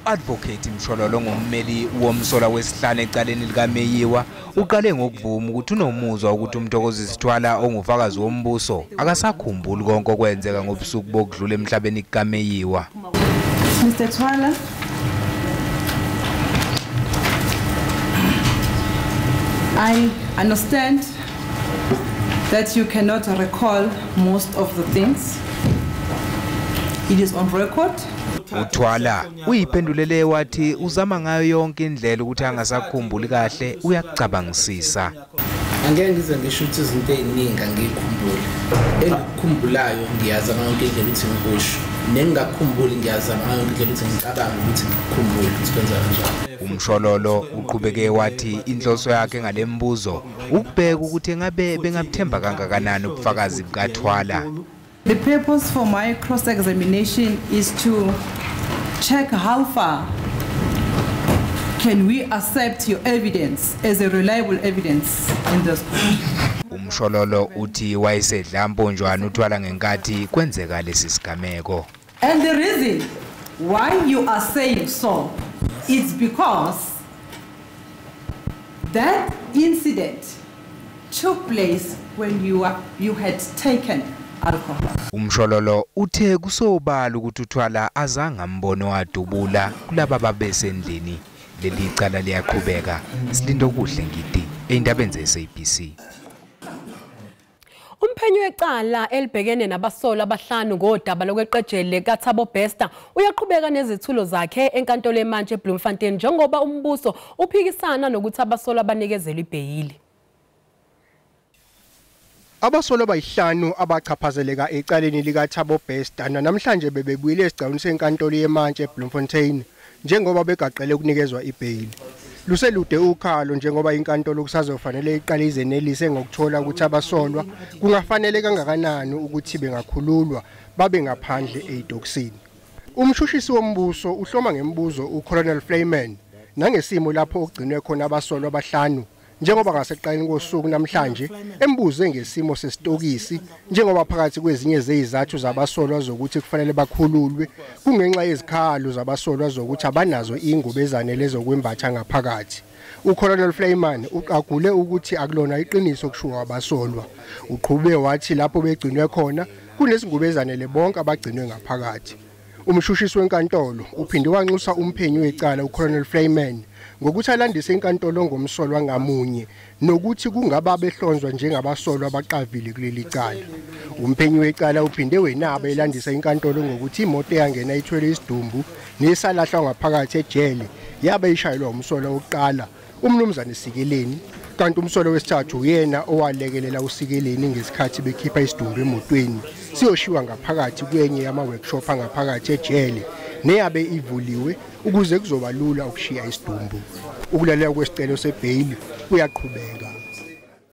U-Advocate Mshololo ngommeli womsola wesihlanu ecaleni likaMeyiwa uqale ngokuvuma ukuthi unomuzwa ukuthi uMthokozi Sithwala ongufakazi wombuso akasakhumbuli konke okwenzeka ngobusuku bokudlula emhlabeni kaMeyiwa. Mr. Twala, I understand that you cannot recall most of the things. It is on record. uThwala uyiphendulele wathi uzama ngayo yonke indlela ukuthi angasakhumbuli kahle uyakucabangisisa. Angeke ngize ngisho ukuthi izinto eziningi angikhumbuli. Engikukhumbulayo ngiyazama yonke indlela ukuthi ngikusho. Nengakhumbuli ngiyazama yonke indlela ukuthi ngicabange ukuthi ngikhumbule ukuthi kwenza kanjani. uMshololo uqhubeke wathi inhloso yakhe ngalembuzo ukubheka ukuthi ngabe bengabuthemba kangakanani ubufakazi bukaThwala. The purpose for my cross-examination is to check how far can we accept your evidence as a reliable evidence in this court. uMshololo uthi wayesedla mponjwana uThwala ngenkathi kwenzeka lesi sigameko. And the reason why you are saying so is because that incident took place when you had taken alcohol. uMshololo uthe kusobala ukuthi uThwala azange ambone wadubula kulaba babesendlini. Leli cala liyaqhubeka. Silindo kuhle ngidi eindabeni ze-SABC. Umphenyi wecala elibhekene nabasola abahlanu ngodaba lokweqejele kaThabo Bester uyaqhubeka nezithulo zakhe enkantolo emanje eBloemfontein njengoba umbuso uphikisana nokuthi abasola abanikezelwe ibheyili. Abasola abayihlanu abachaphazeleka ecaleni likaThabo Bester namhlanje bebebuyile esigcawini senkantolo yemanje eBloemfontein njengoba begaqele ukunikezwa ibheyili. Luselude ukhalo njengoba inkantolo kusazofanele iqale izenelise ngokuthola ukuthi abasolwa kungafanele kangakanani ukuthi bengakhululwa babe ngaphandle eidokisini. Umshushisi wombuso uhloma ngembuzo uColonel Flayman nangesimo lapho ogcinwe khona abasolwa abahlanu njengoba ngaseqaleni kosuku namhlanje embuze ngesimo sesitokisi njengoba phakathi kwezinye zezizathu zabasolwa zokuthi kufanele bakhululwe kungenxa yezikhalo zabasolwa zokuthi abanazo ingubo ezanele zokwembatha ngaphakathi. uColonel Flayman uqagule ukuthi akulona iqiniso kushuka abasolwa. Uqhube wathi lapho begcinwe khona kunezingubo ezanele bonke abagcinwe ngaphakathi. Umshushisi wenkantolo uphinde wanxusa umphenyi wecala uColonel Flayman ngokuthi alandise inkantolo ngomsolwa ngamunye nokuthi kungaba behlonzwa njengabasolwa abaqavile kuleli cala. Umphenyi wecala uphinde wenaba elandisa inkantolo ngokuthi imoto yangena ithwele isidumbu nesalahlwa ngaphakathi ejele yabe ishayelwa umsolwa oqala umnumzane Isikeleni kanti umsolwa wesithathu uyena owalekelela uSikeleni ngesikhathi bekhipha isidumbu emotweni siyoshiwa ngaphakathi kwenye yama-workshop angaphakathi ejele neyabe ivuliwe ukuze kuzoba lula ukushiya isidumbu. Ukulalela kwesicelo sebheyili kuyaqhubeka.